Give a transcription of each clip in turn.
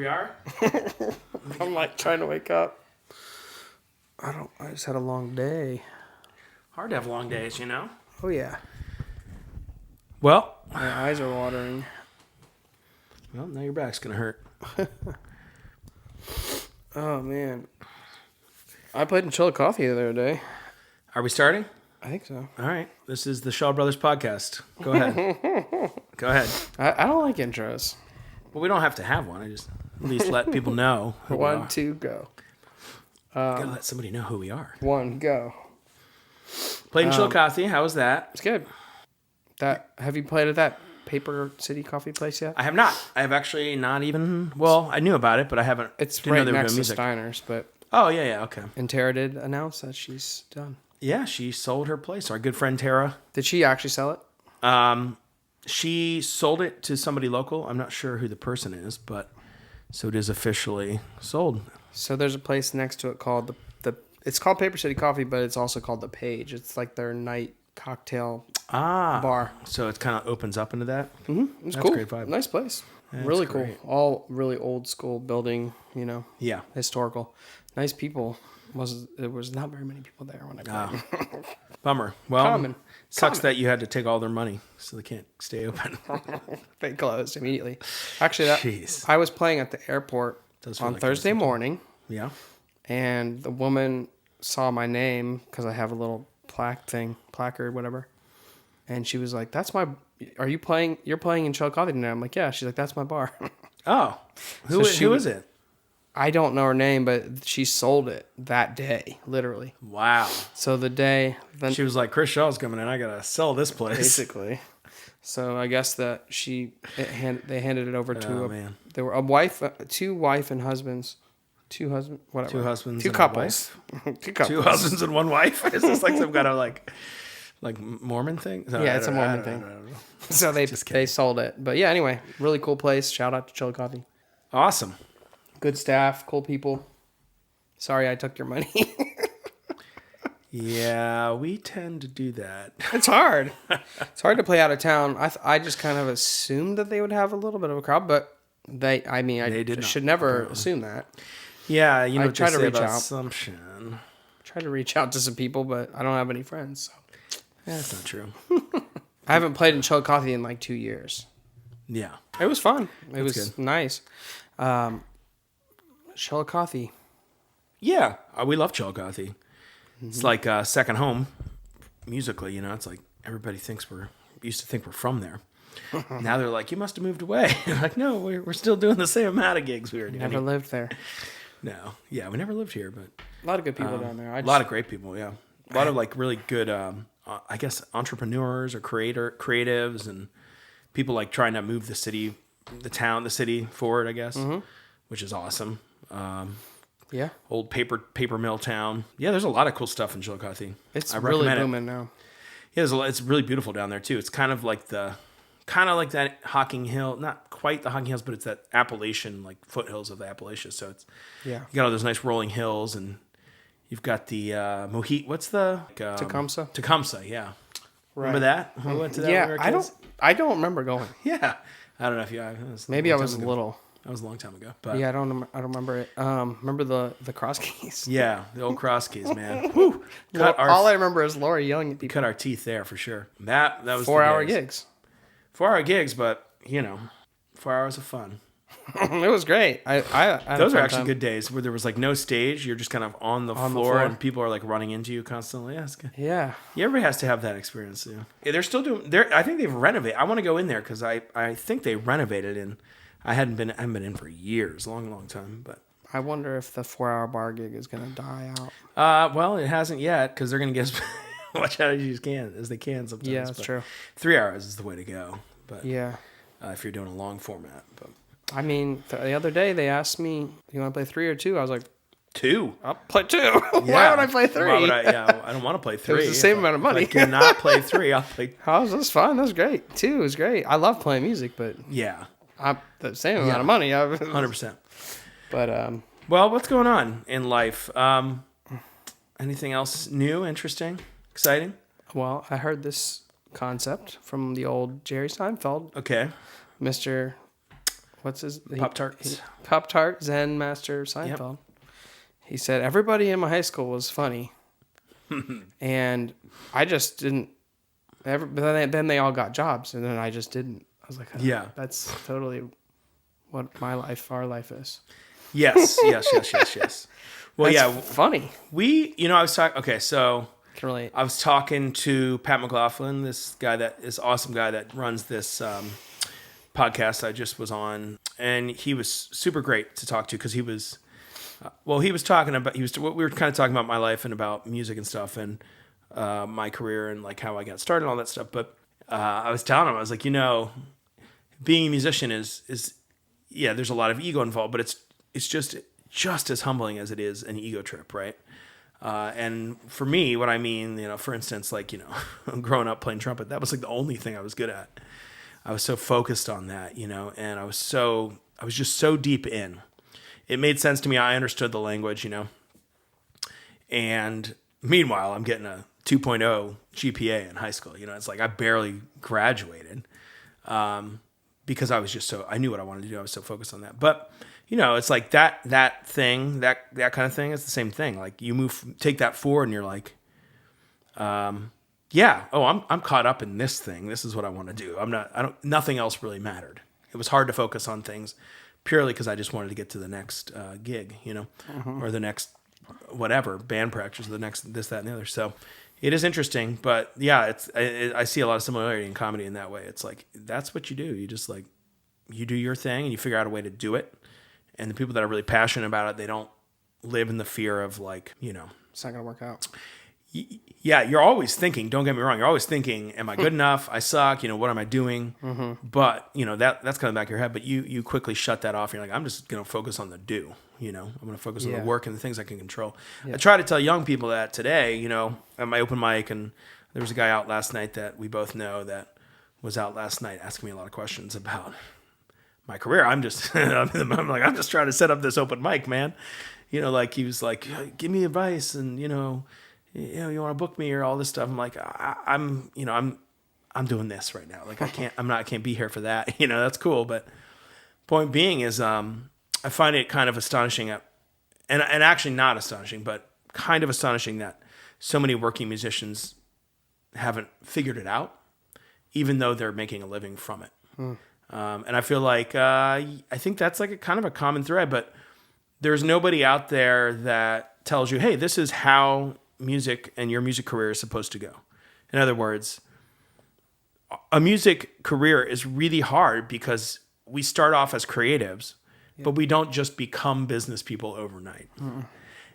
we are. I'm like trying to wake up. I just had a long day. Hard to have long days, you know? Oh, yeah. Well, My eyes are watering. well, now your back's going to hurt. Oh, man. I played in Chilled Coffee the other day. Are we starting? I think so. All right. This is the Shaw Brothers podcast. Go ahead. Go ahead. I don't like intros. Well, we don't have to have one. I just at least let people know who we are. 1, 2, go. Gotta let somebody know who we are. 1, go. Played in Chilled Coffee. How was that? It's good. Have you played at that Paper City coffee place yet? I have not. I have actually not even... Well, I knew about it, but I haven't... It's didn't know right they were next doing to music. Steiner's, but... Oh, yeah, okay. And Tara did announce that she's done. Yeah, she sold her place. Our good friend Tara. Did she actually sell it? She sold it to somebody local. I'm not sure who the person is, but... So it is officially sold. So there's a place next to it called the it's called Paper City Coffee, but it's also called The Page. It's like their night cocktail bar. So it kind of opens up into that. Mm-hmm. It's That's cool. Great vibe. Nice place. That's really great. cool. All really old school building, you know. Yeah. Historical. Nice people. There was not very many people there when I played. Bummer. Well, Common. Sucks that you had to take all their money, so they can't stay open. They closed immediately. Actually, Jeez. I was playing at the airport on like Thursday morning, Yeah. and the woman saw my name because I have a little placard, whatever. And she was like, are you playing? You're playing in Chilled Coffee tonight? I'm like, yeah. She's like, that's my bar. Oh. Who is it? I don't know her name, but she sold it that day, literally. Wow. So the day... Then, She was like, Chris Shaw's coming in. I got to sell this place. basically. So I guess that they handed it over to man. There were a wife, two wife and husbands. Two husbands, whatever. Two husbands Two and couples. Two couples. Two husbands and one wife? Is this like some kind of like Mormon thing? No, Yeah, it's a Mormon thing. I don't know. So they sold it. But yeah, anyway, really cool place. Shout out to Chilled Coffee. Awesome. Good staff, cool people. Sorry I took your money. Yeah, we tend to do that. It's hard. It's hard to play out of town. I just kind of assumed that they would have a little bit of a crowd, but I should never assume that. Yeah, you know, I try to reach out. Assumption. Try to reach out to some people, but I don't have any friends. So. Yeah, that's not true. I haven't played in Chilled Coffee in like 2 years. Yeah. It was fun. It was good. nice. Chilled Coffee. Yeah, we love Chilled Coffee. It's like second home musically, you know. It's like everybody used to think we're from there. Now they're like, you must have moved away. Like, no, we're still doing the same amount of gigs we were doing. Never lived there. No, yeah, we never lived here, but A lot of good people down there. a lot of great people. Yeah, a lot of like really good, I guess, entrepreneurs or creatives and people like trying to move the city forward. I guess, which is awesome. Yeah. Old paper mill town. Yeah, there's a lot of cool stuff in Chillicothe. It's I really recommend it. booming now. Yeah, it's really beautiful down there too. It's kind of like that Hocking Hill, not quite the Hocking Hills, but it's that Appalachian, like foothills of the Appalachians. So it's you got all those nice rolling hills, and you've got the what's the Tecumseh. Tecumseh, yeah. Right. Remember that? We went to that. Yeah, when we were kids? I don't remember going. Yeah, I don't know if you. Maybe I was little. That was a long time ago. But Yeah, I don't remember it. Remember the cross keys? yeah, the old cross keys, man. Woo! All I remember is Lori yelling at people. Cut our teeth there for sure. That was 4-hour gigs. 4-hour gigs, but 4 hours of fun. It was great. I had Those a are fun actually time. good days where there was like no stage. You're just kind of on the floor and people are like running into you constantly. Yeah, it's good. Yeah. Yeah, everybody has to have that experience. Yeah, they're still doing. I think they've renovated. I want to go in there because I think they renovated and I haven't been in for years, long time. But I wonder if the 4-hour bar gig is gonna die out. Well, it hasn't yet because they're gonna get as much out as they can sometimes. Yeah, that's true. 3 hours is the way to go. But Yeah. If you're doing a long format, but. I mean, the other day they asked me, "You want to play 3 or 2?" I was like, 2. "I'll play 2." Why would I play 3? Why would I don't want to play 3. It was the same amount of money. If I cannot play 3, I'll play. Oh, this was fun. That was great. 2 was great. I love playing music, but Yeah, I'm the same amount of money. 100%. But Well, what's going on in life? Anything else new, interesting, exciting? well, I heard this concept from the old Jerry Seinfeld, Okay. Mr. what's his Pop-Tarts. Pop-Tart Zen Master Seinfeld. Yep. He said everybody in my high school was funny, and I just didn't. But then they all got jobs, and then I just didn't. I was like, yeah, that's totally what our life is. Yes. Well, that's funny. I was talking. Okay, so can relate. I was talking to Pat McLaughlin, this awesome guy that runs this podcast I just was on, and he was super great to talk to because he was. We were kind of talking about my life and about music and stuff and my career and like how I got started and all that stuff. But I was telling him, I was like, being a musician is there's a lot of ego involved, but it's just as humbling as it is an ego trip, right? And for me, what I mean, for instance, like, growing up playing trumpet, that was like the only thing I was good at. I was so focused on that, and I was just so deep in. It made sense to me. I understood the language, and meanwhile, I'm getting a 2.0 GPA in high school. It's like I barely graduated because I was I knew what I wanted to do. I was so focused on that. But, it's like that kind of thing. It's the same thing. Like you take that forward and you're like, I'm caught up in this thing. This is what I want to do. Nothing else really mattered. It was hard to focus on things purely because I just wanted to get to the next gig, or the next whatever, band practice, or the next this, that, and the other. So it is interesting, but yeah, I see a lot of similarity in comedy in that way. It's like, that's what you do. You just like, you do your thing and you figure out a way to do it. And the people that are really passionate about it, they don't live in the fear of like, it's not going to work out. Yeah, you're always thinking, don't get me wrong, you're always thinking, am I good enough? I suck, what am I doing? Mm-hmm. But, that's kind of back of your head, but you quickly shut that off. You're like, I'm just going to focus on the do, I'm going to focus on the work and the things I can control. Yeah. I try to tell young people that today, at my open mic, and there was a guy out last night that we both know that was out last night asking me a lot of questions about my career. I'm just, I'm just trying to set up this open mic, man. Like he was like, give me advice and, you want to book me or all this stuff. I'm like, I'm doing this right now. Like I can't be here for that. That's cool. But point being is, I find it kind of astonishing and actually not astonishing, but kind of astonishing that so many working musicians haven't figured it out, even though they're making a living from it. And I feel like, I think that's like a kind of a common thread, but there's nobody out there that tells you, hey, this is how music and your music career is supposed to go. In other words, a music career is really hard because we start off as creatives, but we don't just become business people overnight.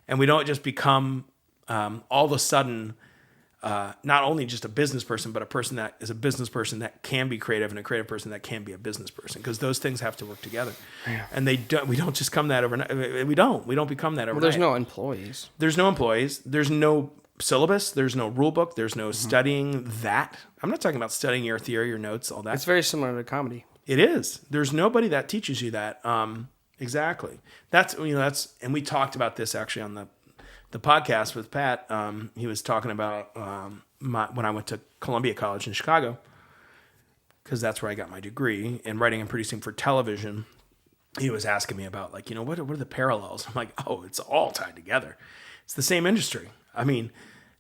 And we don't just become all of a sudden not only just a business person, but a person that is a business person that can be creative and a creative person that can be a business person, because those things have to work together. Yeah. And we don't just come that overnight. We don't become that overnight. Well, there's no employees. There's no syllabus. There's no rule book. There's no studying that. I'm not talking about studying your theory, your notes, all that. It's very similar to comedy. It is. There's nobody that teaches you that. Exactly. That's, and we talked about this actually on the podcast with Pat. He was talking about when I went to Columbia College in Chicago, because that's where I got my degree in writing and producing for television. He was asking me about what are the parallels? I'm like, oh, it's all tied together. It's the same industry. I mean,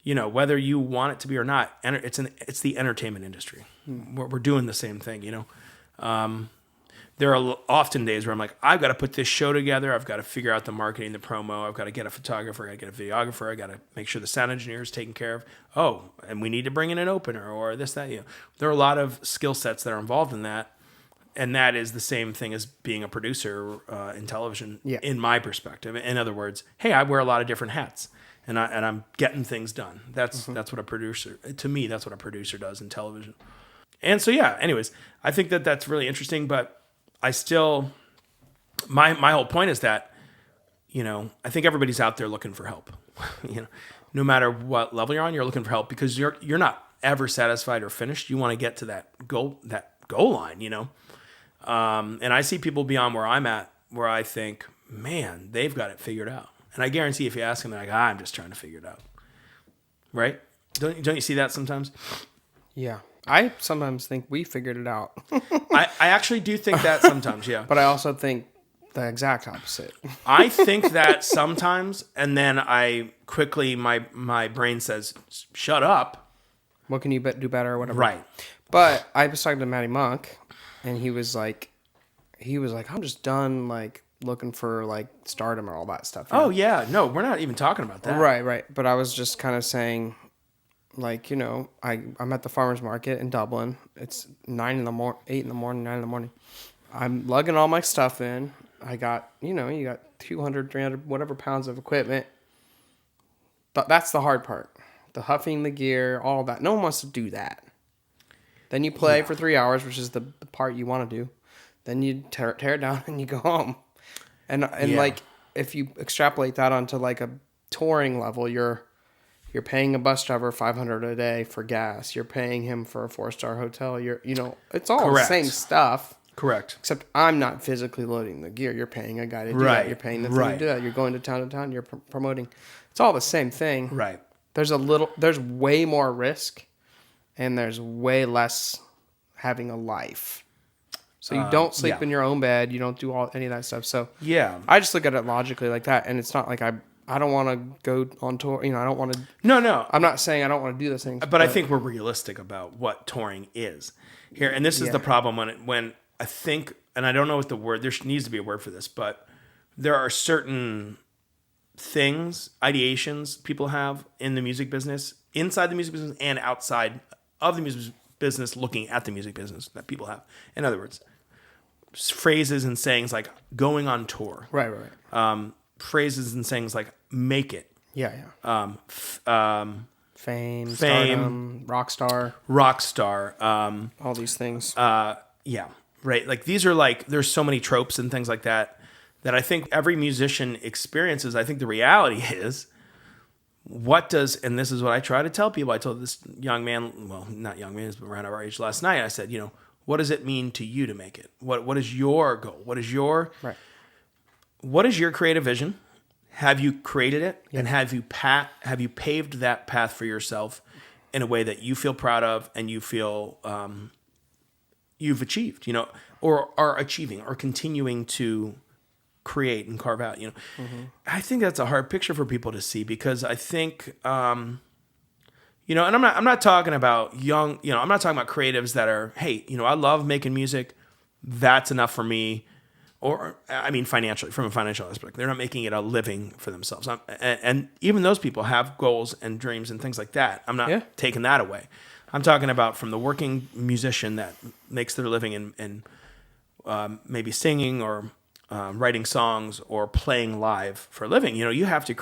whether you want it to be or not, it's the entertainment industry. We're doing the same thing. There are often days where I'm like, I've got to put this show together. I've got to figure out the marketing, the promo. I've got to get a photographer. I got to get a videographer. I got to make sure the sound engineer is taken care of. Oh, and we need to bring in an opener or this, that. There are a lot of skill sets that are involved in that. And that is the same thing as being a producer in television, in my perspective. In other words, hey, I wear a lot of different hats, and I'm getting things done. That's what a producer, to me, that's what a producer does in television. And so, anyways, I think that that's really interesting, but I still, my whole point is that, I think everybody's out there looking for help. No matter what level you're on, you're looking for help because you're not ever satisfied or finished. You want to get to that goal line, and I see people beyond where I'm at, where I think, man, they've got it figured out. And I guarantee if you ask them, they're like, I'm just trying to figure it out. Right? Don't you see that sometimes? Yeah. I sometimes think we figured it out. I actually do think that sometimes, yeah. But I also think the exact opposite. I think that sometimes, and then I quickly, my brain says, shut up. What can you do better or whatever? Right. But I was talking to Matty Monk, and he was like, I'm just done, like, looking for, like, stardom and all that stuff. Oh, yeah. No, we're not even talking about that. Right. But I was just kind of saying, like, you know, I'm at the farmer's market in Dublin. It's 8 in the morning, 9 in the morning. I'm lugging all my stuff in. I got, you got 200, 300, whatever pounds of equipment. But that's the hard part. The huffing the gear, all that. No one wants to do that. Then you play for 3 hours, which is the part you want to do. Then you tear it down and you go home. And like, if you extrapolate that onto like a touring level, you're paying a bus driver $500 a day for gas. You're paying him for a 4-star hotel. It's all the same stuff. Correct. Except I'm not physically loading the gear. You're paying a guy to do that. You're paying the thing to do that. You're going to town. You're promoting. It's all the same thing. Right. There's way more risk, and there's way less having a life. So you don't sleep in your own bed. You don't do any of that stuff. So yeah, I just look at it logically like that, and it's not like I don't want to go on tour. I don't want to. No. I'm not saying I don't want to do those things. But I think we're realistic about what touring is here, and this is the problem when I think, and I don't know what the word. There needs to be a word for this, but there are certain things, ideations people have in the music business, inside the music business, and outside of the music business, looking at the music business that people have. In other words, phrases and sayings like going on tour. Right. Phrases and sayings like make it. Yeah. Fame, stardom, rock star, all these things. Right. Like these are like, there's so many tropes and things like that I think every musician experiences. I think the reality is, and this is what I try to tell people. I told this young man, well, not young man, but around our age last night, I said, what does it mean to you to make it? What is your goal? What is your creative vision? Have you created it? Yeah. And have you paved that path for yourself in a way that you feel proud of and you feel you've achieved, or are achieving or continuing to create and carve out, I think that's a hard picture for people to see, because I think, and I'm not talking about young, I'm not talking about creatives that are, hey, I love making music. That's enough for me. Or, I mean, financially, from a financial aspect, they're not making it a living for themselves. And even those people have goals and dreams and things like that. I'm not taking that away. I'm talking about from the working musician that makes their living in maybe singing or writing songs or playing live for a living. You have to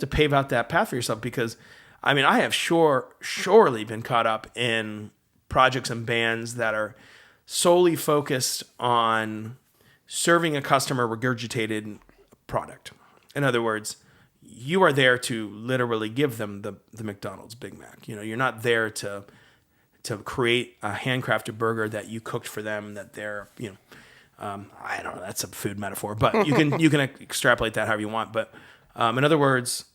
pave out that path for yourself, because, I mean, I have surely been caught up in projects and bands that are solely focused on serving a customer regurgitated product. In other words, you are there to literally give them the McDonald's Big Mac. You're not there to create a handcrafted burger that you cooked for them, that they're, I don't know, that's a food metaphor, but you can extrapolate that however you want. But in other words,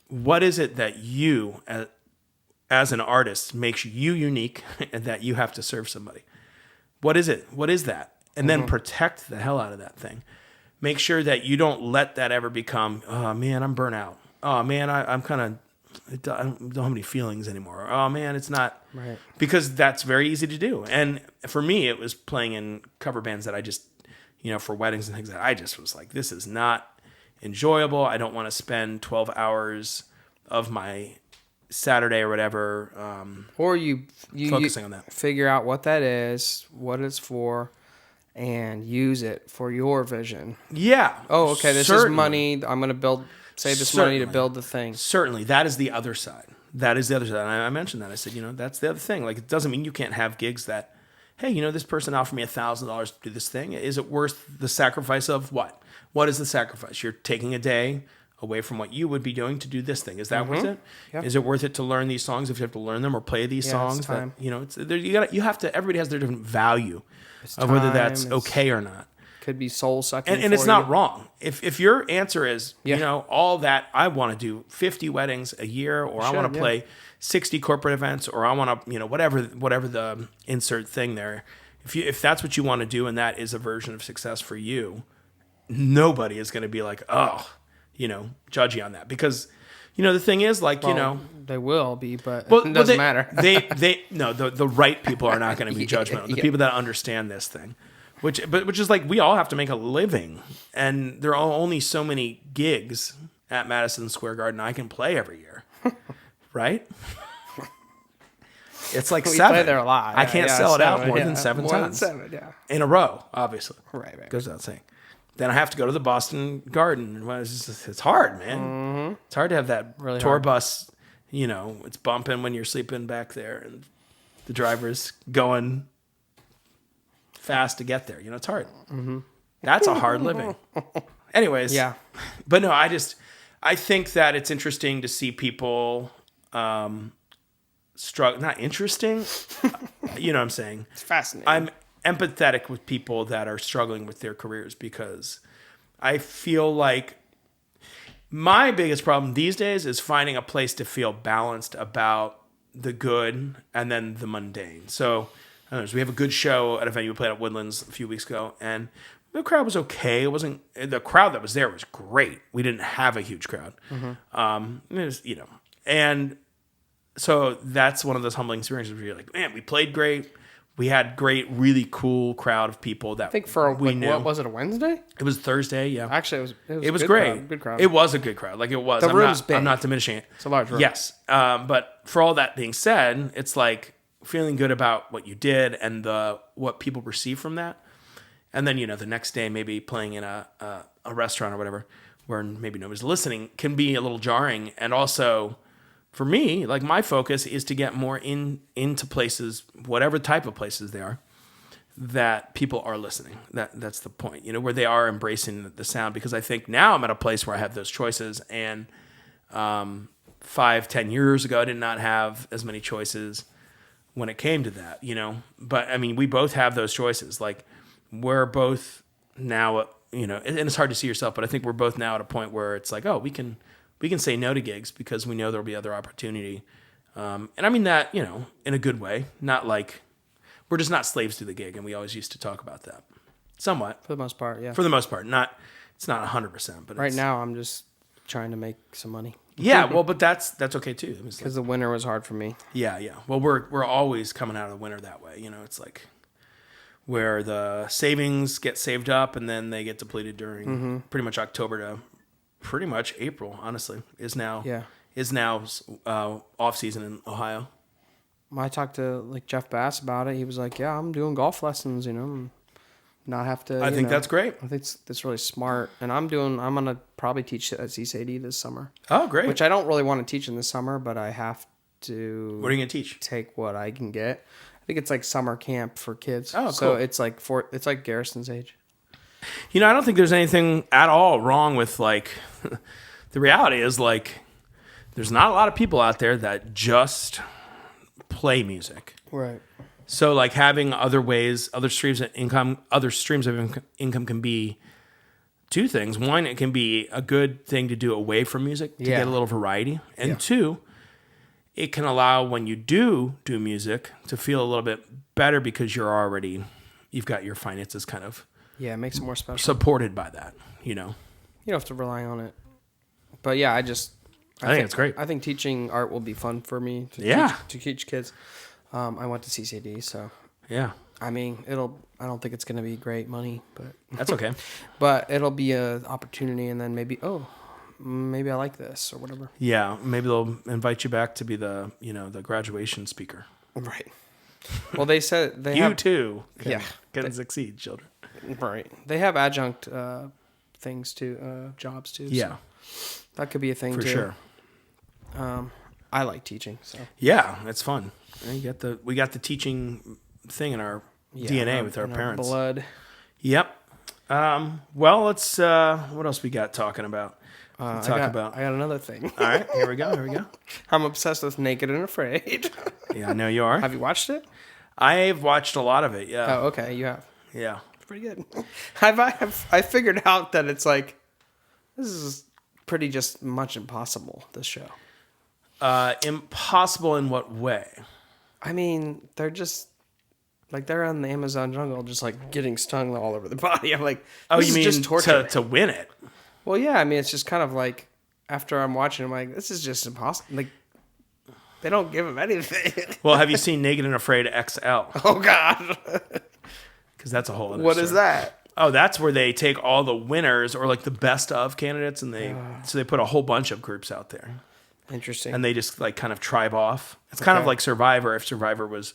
what is it that you, as an artist, makes you unique and that you have to serve somebody? What is it? What is that? And then protect the hell out of that thing. Make sure that you don't let that ever become, oh man, I'm burnt out. Oh man, I'm kind of, I don't have any feelings anymore. Oh man, it's not. Right. Because that's very easy to do. And for me, it was playing in cover bands that I just, for weddings and things, that I just was like, this is not enjoyable. I don't want to spend 12 hours of my Saturday or whatever. Or you focusing on that. Figure out what that is, what it's for, and use it for your vision. Yeah. Oh, okay. This is money. I'm going to save this money to build the thing. Certainly. That is the other side. And I mentioned that. I said, that's the other thing. Like, it doesn't mean you can't have gigs that, hey, this person offered me $1,000 to do this thing. Is it worth the sacrifice of what? What is the sacrifice? You're taking a day away from what you would be doing to do this thing. Is that worth it? Yep. Is it worth it to learn these songs if you have to learn them or play these songs? It's time. That, you have to, everybody has their different value of whether that's okay or not. could be soul sucking. And it's not wrong. If your answer is, all that, I want to do 50 weddings a year, or I want to play 60 corporate events, or I want to, whatever the insert thing there. If that's what you want to do, and that is a version of success for you, nobody is going to be like, judge you on that. Because, the thing is, like, they will be, but it doesn't matter. The right people are not going to be judgmental. The people that understand this thing. Which is like, we all have to make a living, and there are only so many gigs at Madison Square Garden I can play every year, right? It's like we 7. Play there a lot. I can't sell it out more than 7 times. In a row, obviously. Right. Goes without saying. Then I have to go to the Boston Garden. It's hard, man. Mm-hmm. It's hard to have that really tour bus. It's bumping when you're sleeping back there, and the driver's going fast to get there. It's hard. Mm-hmm. That's a hard living. Anyways. Yeah. But no, I think that it's interesting to see people struggle. Not interesting. You know what I'm saying? It's fascinating. I'm empathetic with people that are struggling with their careers, because I feel like my biggest problem these days is finding a place to feel balanced about the good and then the mundane. So, so we have a good show at a venue we played at Woodlands a few weeks ago, and the crowd was okay. It wasn't, the crowd that was there was great. We didn't have a huge crowd. Mm-hmm. It was, and so that's one of those humbling experiences where you're like, man, we played great. We had great, really cool crowd of people that I think we knew. What was it, a Wednesday? It was Thursday, yeah. Actually, it was great. Good crowd. It was a good crowd. Like, it was. The room's big. I'm not diminishing it. It's a large room. Yes. But for all that being said, it's like feeling good about what you did and what people receive from that. And then, the next day maybe playing in a restaurant or whatever where maybe nobody's listening can be a little jarring. And also, for me, like, my focus is to get more into places, whatever type of places they are, that people are listening. That's the point, where they are embracing the sound. Because I think now I'm at a place where I have those choices. And 5-10 years ago, I did not have as many choices when it came to that, But, I mean, we both have those choices. Like, we're both now, and it's hard to see yourself, but I think we're both now at a point where it's like, oh, we can say no to gigs because we know there'll be other opportunity. And I mean that, in a good way, not like we're just not slaves to the gig. And we always used to talk about that somewhat. For the most part, yeah. For the most part, it's not 100%, but right now I'm just trying to make some money. Yeah. Well, but that's okay too. Because the winter was hard for me. Yeah. Yeah. Well, we're always coming out of the winter that way. It's like where the savings get saved up and then they get depleted during pretty much October to pretty much April, honestly, is now off season in Ohio. I talked to like Jeff Bass about it. He was like, "Yeah, I'm doing golf lessons, and not have to." I think that's great. I think that's really smart. And I'm gonna probably teach at CCAD this summer. Oh, great! Which I don't really want to teach in the summer, but I have to. What are you gonna teach? Take what I can get. I think it's like summer camp for kids. Oh, cool. So it's like Garrison's age. I don't think there's anything at all wrong with, like, the reality is, like, there's not a lot of people out there that just play music. Right. So, like, having other streams of income can be two things. One, it can be a good thing to do away from music to get a little variety. And two, it can allow, when you do music, to feel a little bit better because you've got your finances kind of it makes it more special. Supported by that, You don't have to rely on it. But yeah, I think it's great. I think teaching art will be fun for me to teach kids. I went to CCD, so yeah. I mean, I don't think it's going to be great money, but that's okay. But it'll be an opportunity, and then maybe I like this or whatever. Yeah, maybe they'll invite you back to be the graduation speaker. Right. Well, they said you too can succeed, children. Right. They have adjunct things too, jobs too. Yeah. So that could be a thing for too. Sure. I like teaching, so. Yeah, it's fun. We got the teaching thing in our DNA with our parents. Our blood. Yep. Well, let's what else we got talking about? I got another thing. All right, here we go. I'm obsessed with Naked and Afraid. Yeah, I know you are. Have you watched it? I've watched a lot of it, yeah. Oh, okay, you have. Yeah. pretty good. I figured out that it's like, this is pretty just much impossible, this show. Impossible in what way? I mean, they're just, like, they're on the Amazon jungle just, like, getting stung all over the body. I'm like, this you mean just torture. To win it? Well, yeah, I mean, it's just kind of like, after I'm watching, I'm like, this is just impossible. Like, they don't give him anything. Well, have you seen Naked and Afraid XL? Oh, God. Because that's a whole other What story. Is that? Oh, that's where they take all the winners or like the best of candidates and they put a whole bunch of groups out there. Interesting. And they just like kind of tribe off. It's kind of like Survivor if Survivor was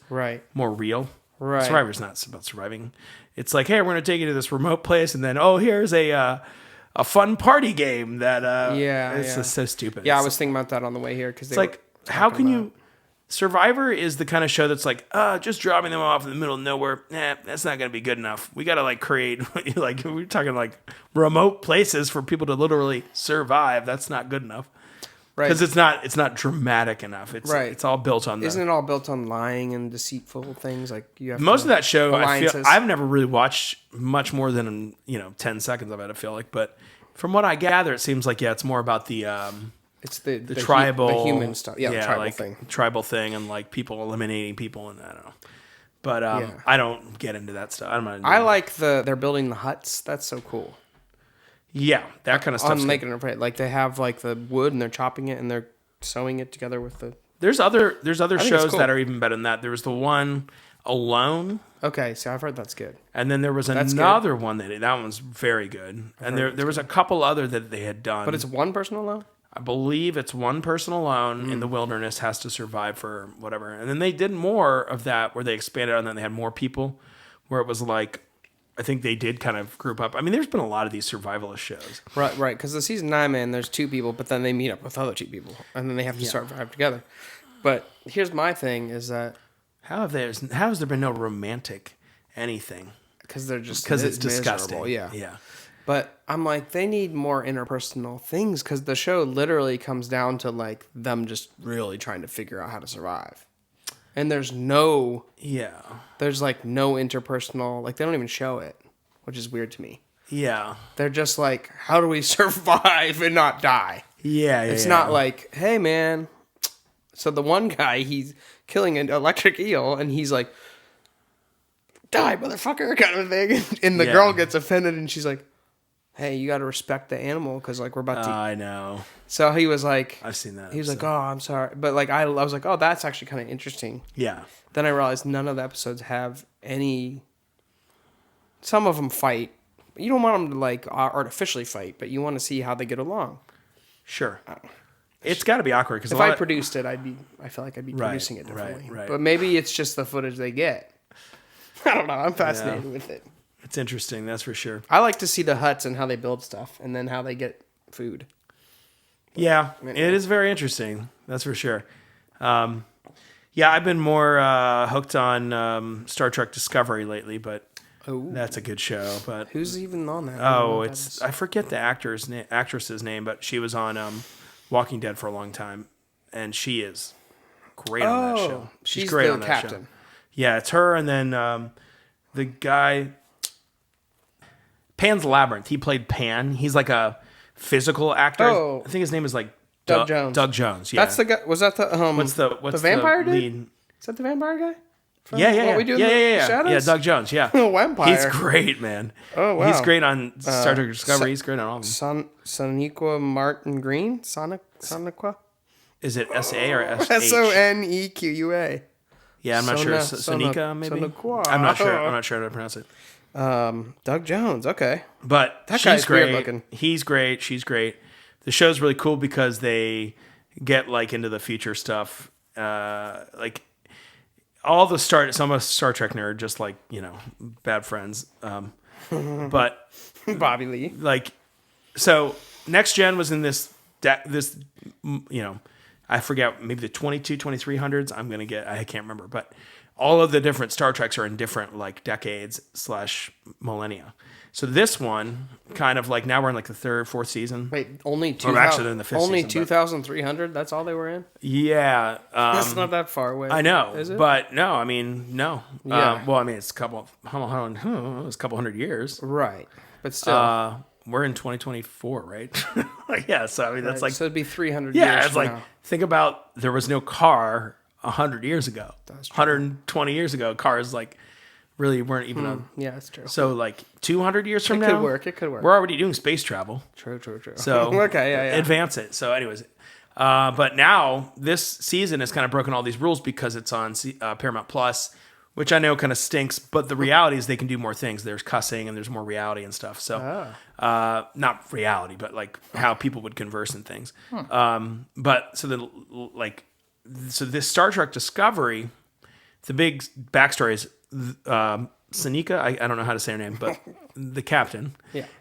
more real. Right. Survivor's not about surviving. It's like, hey, we're going to take you to this remote place and then, here's a fun party game that it's just so stupid. Yeah, I was thinking about that on the way here because it's like, how can you... Survivor is the kind of show that's like, just dropping them off in the middle of nowhere. That's not going to be good enough. We got to like create, like we're talking like remote places for people to literally survive. That's not good enough, right? Because it's not dramatic enough. It's all built on. Isn't it all built on lying and deceitful things? Like you have most of that show. I've never really watched much more than 10 seconds of it. I feel like, but from what I gather, it seems like it's more about the. It's the tribal, the human stuff. Yeah, the tribal like thing. Tribal thing and like people eliminating people and I don't know. But I don't get into that stuff. I like they're building the huts. That's so cool. Yeah, that kind of stuff. On Naked and Afraid, like they have like the wood and they're chopping it and they're sewing it together with the. There's other shows that are even better than that. There was the one Alone. Okay, so I've heard that's good. And then there was another one that one's very good. And there was a couple other that they had done. But it's one person alone? I believe it's one person alone in the wilderness has to survive for whatever. And then they did more of that where they expanded on that and they had more people where it was like, I think they did kind of group up. I mean, there's been a lot of these survivalist shows. Right. Because the season 9, man, there's 2 people, but then they meet up with other 2 people and then they have to survive together. But here's my thing is that... How has there been no romantic anything? Because they're just... Because it's disgusting. Yeah. But I'm like, they need more interpersonal things because the show literally comes down to like them just really trying to figure out how to survive. And there's like no interpersonal, like they don't even show it, which is weird to me. Yeah. They're just like, how do we survive and not die? Yeah. It's not like, hey man. So the one guy, he's killing an electric eel and he's like, die motherfucker kind of thing. And the girl gets offended and she's like, hey, you got to respect the animal because like we're about to. I know. So he was like, I've seen that. He was like, oh, I'm sorry, but like I was like, oh, that's actually kind of interesting. Yeah. Then I realized none of the episodes have any. Some of them fight. You don't want them to like artificially fight, but you want to see how they get along. Sure. It's got to be awkward because if I produced it, I feel like I'd be producing it differently. Right. But maybe it's just the footage they get. I don't know. I'm fascinated with it. It's interesting, that's for sure. I like to see the huts and how they build stuff and then how they get food. Yeah, it is very interesting. That's for sure. I've been more hooked on Star Trek Discovery lately, but that's a good show. But who's even on that? I forget the actress's name, but she was on Walking Dead for a long time, and she is great on that show. She's great the on that captain. Show. Yeah, it's her, and then the guy. Pan's Labyrinth. He played Pan. He's like a physical actor. Oh. I think his name is like Doug Jones. Doug Jones. Yeah. That's the guy. Was that the what's the vampire the lead? Dude? Is that the vampire guy? Yeah. What we do in the shadows? Yeah, Doug Jones. Yeah. Vampire. He's great, man. Oh wow. He's great on Star Trek Discovery. He's great on all of them. Sonequa Martin Green. Sonequa. Is it S-A or S-H? Sonequa. Yeah, I'm not sure. Sonequa, maybe. Sonequa. I'm not sure. I'm not sure how to pronounce it. Doug Jones, okay. But that she's great. Weird looking. He's great. She's great. The show's really cool because they get like into the future stuff. Like all the some of Star Trek nerd, just like, bad friends. But Bobby Lee. Like, so Next Gen was in this, I forget, maybe the 2200s. I can't remember, but all of the different Star Treks are in different like decades / millennia. So this one kind of like now we're in like the third, fourth season. Wait, only actually in the fifth only season, 2,300? That's all they were in? Yeah. That's not that far away. I know. Is it? But no, I mean, no. Yeah. Well, I mean, it's a couple hundred years. Right. But still. We're in 2024, right? Yeah. So I mean, that's like, so it'd be 300 years. yeah, it's from like, now. think about there was no car 100 years ago. That's true. 120 years ago, cars like really weren't even a. Yeah, that's true. So like 200 years from It now. It could work. We're already doing space travel. True. So okay, yeah. advance it. So anyways, but now this season has kind of broken all these rules because it's on Paramount Plus, which I know kind of stinks, but the reality is they can do more things. There's cussing and there's more reality and stuff. So not reality, but like how people would converse and things. But so this Star Trek Discovery, the big backstory is Sanika, I don't know how to say her name, but the captain,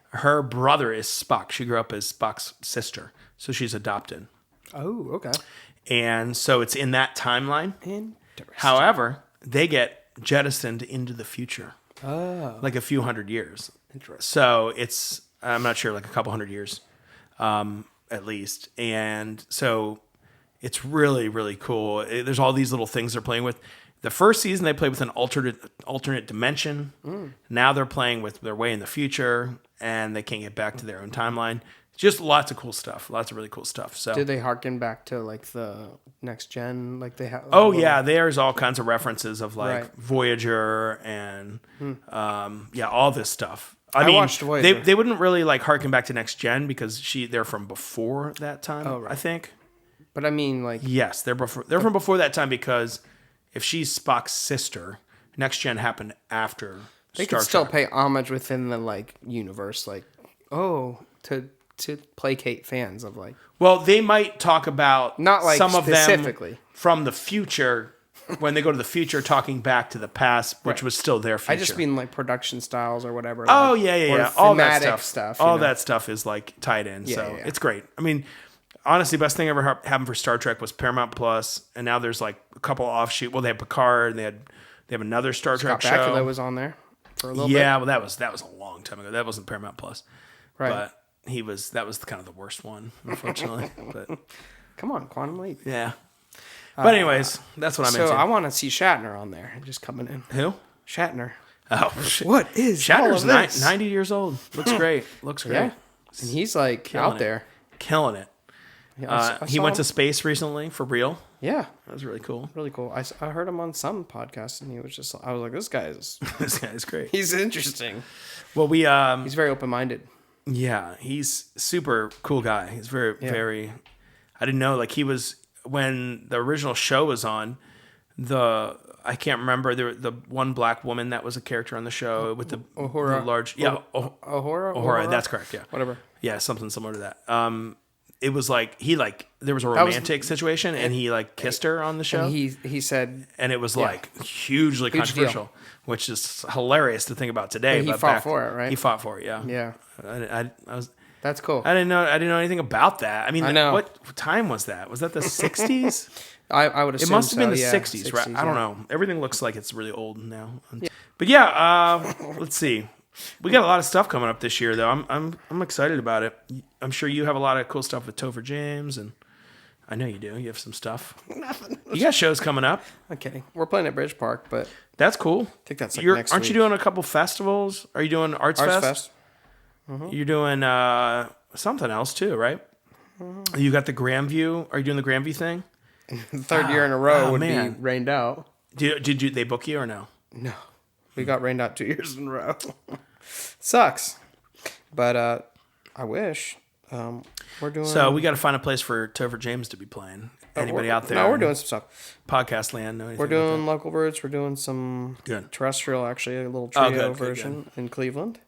her brother is Spock. She grew up as Spock's sister, so she's adopted. Oh, okay. And so it's in that timeline. Interesting. However, they get jettisoned into the future. Oh. Like a few hundred years. Interesting. So it's, I'm not sure, like a couple hundred years at least. And so it's really, really cool. There's all these little things they're playing with. The first season they played with an alternate dimension. Now they're playing with their way in the future, and they can't get back to their own timeline. Just lots of cool stuff. Lots of really cool stuff. So did they harken back to like the next gen? Like they have? Oh yeah, there's all kinds of references of like Right. Voyager and all this stuff. I mean, watched Voyager. They wouldn't really like harken back to next gen because they're from before that time. Oh, right. I think. But I mean, like, Yes, they're from before that time because if she's Spock's sister, next gen happened after. they Star could still Trek. pay homage within the like universe, like to placate fans of like Well, they might talk about not like some of specifically. them from the future when they go to the future, talking back to the past, which was still their future. I just mean like production styles or whatever. Oh like, yeah. or All that thematic stuff. you All know? that stuff is like tied in. Yeah, so yeah. it's great. I mean, honestly, best thing ever happened for Star Trek was Paramount Plus, and now there's like a couple offshoot. Well, they have Picard, and they have another Star Trek Scott Bakula show. was on there for a little bit. Yeah, well, that was a long time ago. That wasn't Paramount Plus, Right. But that was kind of the worst one, unfortunately. But Come on, Quantum Leap. yeah. But anyways, that's what I'm So into. I want to see Shatner on there, just coming in. Who? Shatner. Oh, shit. What is all Shatner's of this? 90 years old. Looks great. Looks great. Yeah, and he's like Killing out it. there. Killing it. Yeah, I He saw went him. to space recently for real. Yeah, That was really cool. really cool. I heard him on some podcast, and he was just. I was like, this guy is. This guy's great. He's interesting. Well, He's very open minded. yeah, he's super cool guy. He's very. I didn't know, like, he was when the original show was on. I can't remember the one black woman that was a character on the show with the large. Yeah, Uhura. That's correct. Yeah, Whatever. Yeah, something similar to that. It was like there was a romantic situation, and he like kissed her on the show, And he said and it was like hugely Huge controversial, which is hilarious to think about today. But he fought for it, right? He fought for it. Yeah. yeah, I was. that's cool. I didn't know anything about that. I mean, I know. what time was that? Was that the 60s? I would assume It must have been the so, 60s, right? 60s, I don't yeah. know. Everything looks like it's really old now. But yeah, let's see. We got a lot of stuff coming up this year, though. I'm excited about it. I'm sure you have a lot of cool stuff with Topher James, and I know you do. You have some stuff. Nothing. You got shows coming up. I'm kidding. We're playing at Bridge Park, but That's cool. I think that's like You're, next aren't week. you doing a couple festivals? Are you doing Arts Fest? You're doing something else too, right? You got the Grandview. Are you doing the Grandview thing? The third year in a row would man. be rained out. Did they book you or no? No, we got rained out 2 years in a row. Sucks, but I wish. We're doing. So we got to find a place for Topher James to be playing. Anybody out there? No, we're doing some stuff. Podcast land. Know anything We're about doing local roots. We're doing some Good. terrestrial, actually, a little Oh, trio good, version in Cleveland.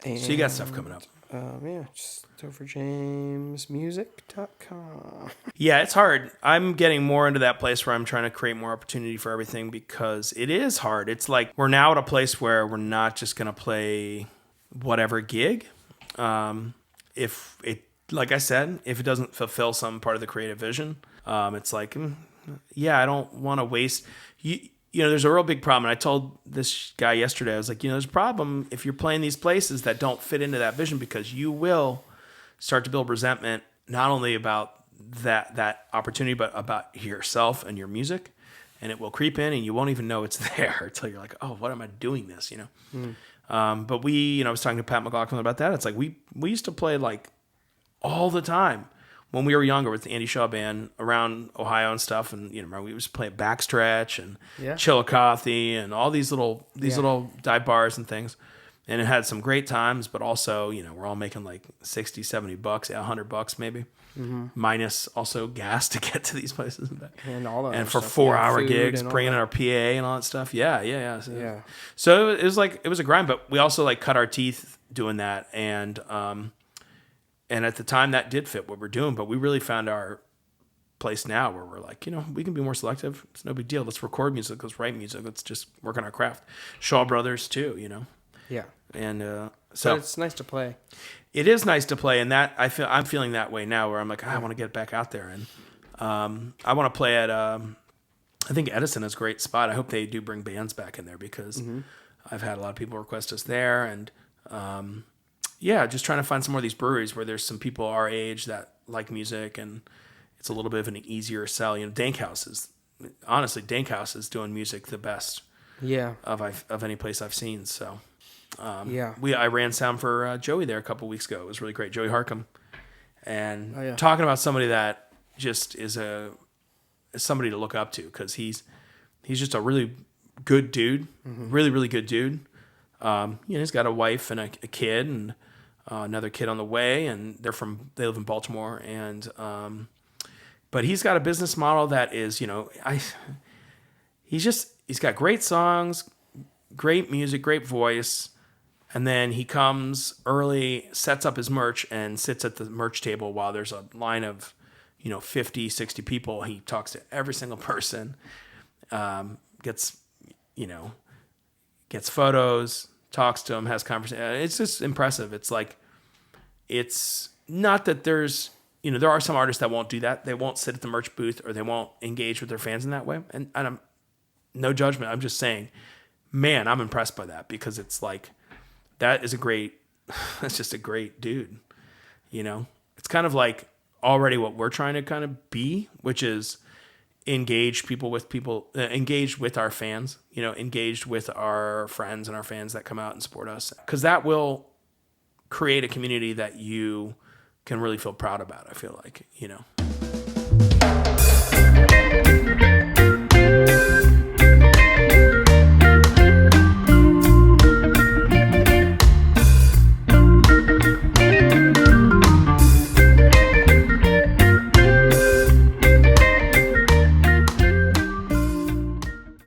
And, that? So you got stuff coming up. Yeah, just TopherJamesMusic.com. Yeah, it's hard. I'm getting more into that place where I'm trying to create more opportunity for everything because it is hard. It's like we're now at a place where we're not just going to play whatever gig. If it, like I said, if it doesn't fulfill some part of the creative vision, it's like, I don't want to waste. there's a real big problem. And I told this guy yesterday, I was like, there's a problem if you're playing these places that don't fit into that vision, because you will start to build resentment, not only about that opportunity, but about yourself and your music. And it will creep in and you won't even know it's there until you're like, oh, what am I doing this, But we, I was talking to Pat McLaughlin about that. It's like, we used to play like all the time when we were younger with the Andy Shaw Band around Ohio and stuff. And, remember we used to play at Backstretch and Chillicothe and all these little dive bars and things. And it had some great times, but also, we're all making like $60, $70, $100 maybe. Minus also gas to get to these places and all that, and for 4-hour gigs, bringing in our PA and all that stuff. Yeah. So it was a grind, but we also like cut our teeth doing that, and at the time that did fit what we're doing. But we really found our place now where we're like, we can be more selective. It's no big deal. Let's record music. Let's write music. Let's just work on our craft. Shaw Brothers too, Yeah. And so but it's nice to play. It is nice to play, and that I'm feeling that way now, where I'm like, I want to get back out there, and I want to play at I think Edison is a great spot. I hope they do bring bands back in there, because I've had a lot of people request us there, and just trying to find some more of these breweries where there's some people our age that like music, and it's a little bit of an easier sell. Dankhouse is doing music the best of any place I've seen. So. I ran sound for Joey there a couple weeks ago. It was really great. Joey Harcum, and talking about somebody that just is somebody to look up to, because he's just a really good dude, really really good dude. He's got a wife and a kid, and another kid on the way, and they live in Baltimore, and but he's got a business model that is he's got great songs, great music, great voice. And then he comes early, sets up his merch, and sits at the merch table while there's a line of, 50, 60 people. He talks to every single person, gets photos, talks to them, has conversation. It's just impressive. It's like, it's not that there's, there are some artists that won't do that. They won't sit at the merch booth, or they won't engage with their fans in that way. And I'm no judgment. I'm just saying, man, I'm impressed by that, because it's like, that's just a great dude. It's kind of like already what we're trying to kind of be, which is engaged with our fans, engaged with our friends and our fans that come out and support us. 'Cause that will create a community that you can really feel proud about. I feel like,